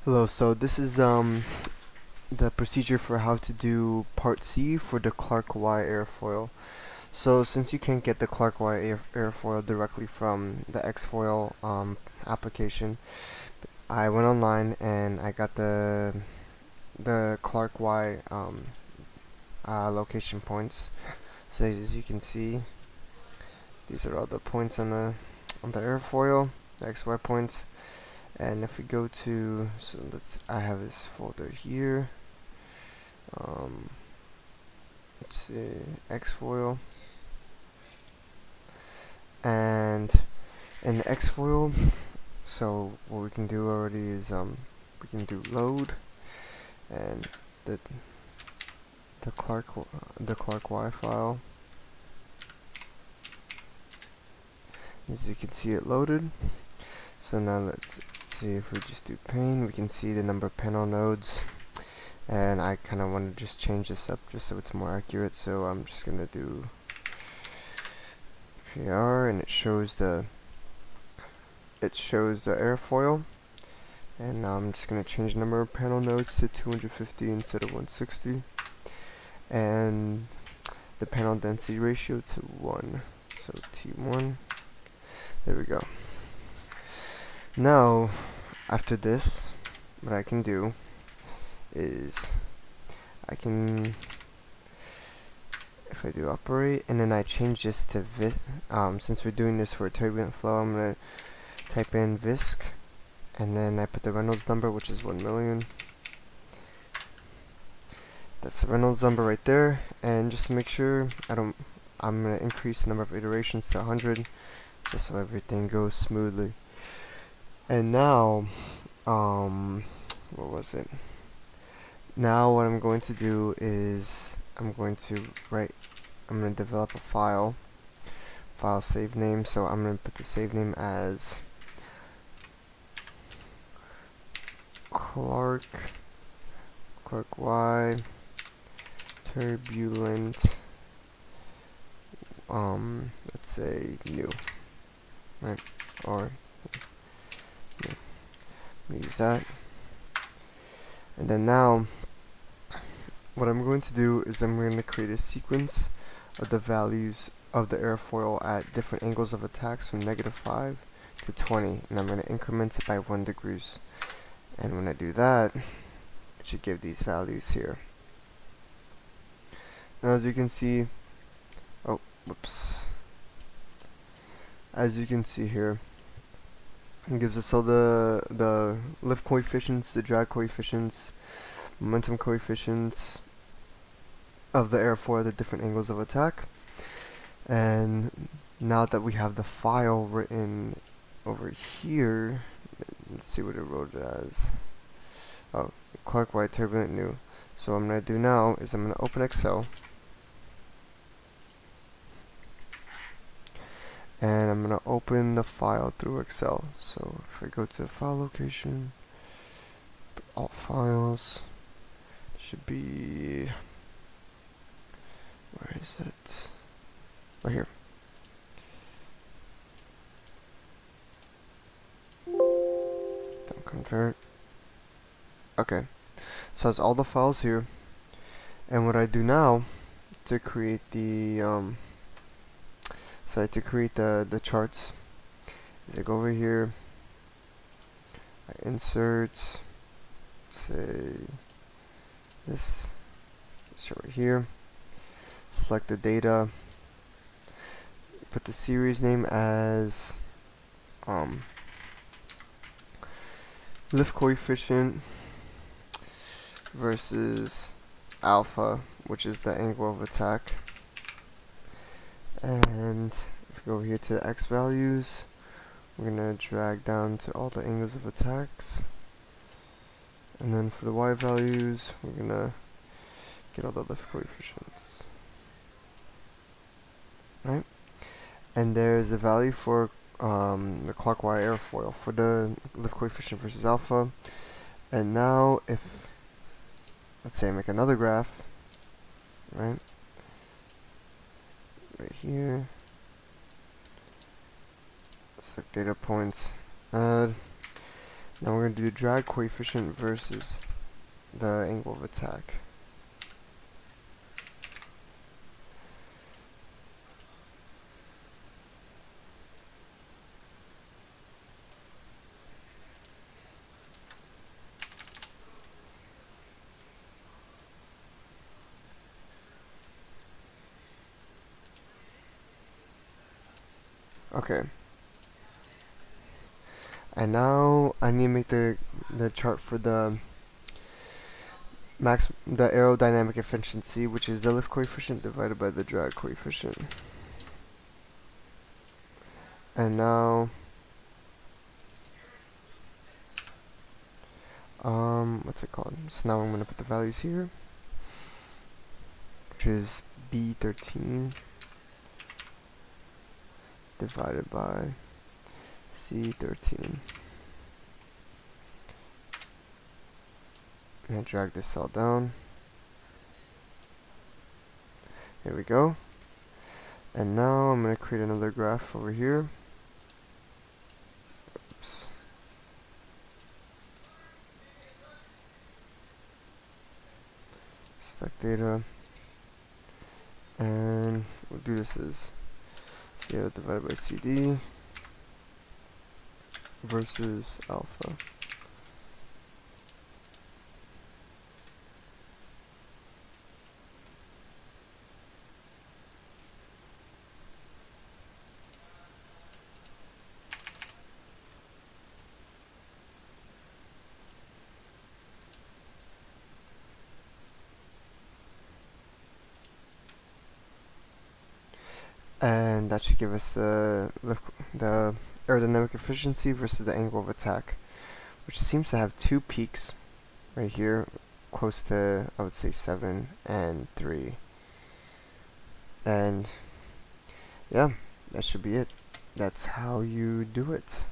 Hello, so this is the procedure for how to do part C for the Clark Y airfoil. So since you can't get the Clark Y airfoil directly from the X-foil application, I went online and I got the Clark Y location points. So as you can see, these are all the points on the airfoil, the XY points. And if we go to, so I have this folder here. Let's see, X-foil, and in the X-foil, so what we can do already is we can do load, and the the Clark Y file. As you can see, it loaded. So now let's see if we just do pane. We can see the number of panel nodes, and I kind of want to just change this up just so it's more accurate. So I'm just gonna do PR, and it shows the airfoil. And now I'm just going to change the number of panel nodes to 250 instead of 160. And the panel density ratio to 1. So T1. There we go. Now, after this, what I can do is I can, if I do operate, and then I change this to since we're doing this for a turbulent flow, I'm going to type in VISC. And then I put the Reynolds number, which is 1 million. That's the Reynolds number right there. And just to make sure, I'm gonna increase the number of iterations to 100, just so everything goes smoothly. And now, what was it? Now what I'm going to do is I'm going to develop a file save name. So I'm going to put the save name as Clark Y turbulent, let's say new, right? Or yeah, use that. And then now what I'm going to do is I'm going to create a sequence of the values of the airfoil at different angles of attacks from -5 to 20, and I'm going to increment it by 1 degrees. And when I do that, it should give these values here. Now as you can see, as you can see here, it gives us all the lift coefficients, the drag coefficients, momentum coefficients of the airfoil at the different angles of attack. And now that we have the file written over here, let's see what it wrote it as. Oh, Clark Y turbulent new. So what I'm going to do now is I'm going to open Excel, and I'm going to open the file through Excel. So if I go to file location, all files, should be, where is it? Right here. Don't convert. Okay, so that's all the files here. And what I do now to create the the charts is I go over here, I insert, say this right here, select the data, put the series name as lift coefficient versus alpha, which is the angle of attack. And if we go here to X values, we're going to drag down to all the angles of attacks. And then for the Y values, we're going to get all the lift coefficients. Right? And there's a value for the Clark Y airfoil for the lift coefficient versus alpha. And now if, let's say I make another graph, right here, select data points, add, Now we're going to do drag coefficient versus the angle of attack. Okay. And now I need to make the chart for the the aerodynamic efficiency, which is the lift coefficient divided by the drag coefficient. And now what's it called? So now I'm gonna put the values here, which is B13 divided by C13. And drag this cell down. There we go. And now I'm going to create another graph over here. Oops. Select data. And we'll do this as CL divided by CD versus alpha. And that should give us the aerodynamic efficiency versus the angle of attack, which seems to have two peaks right here, close to, I would say, 7 and 3. And yeah, that should be it. That's how you do it.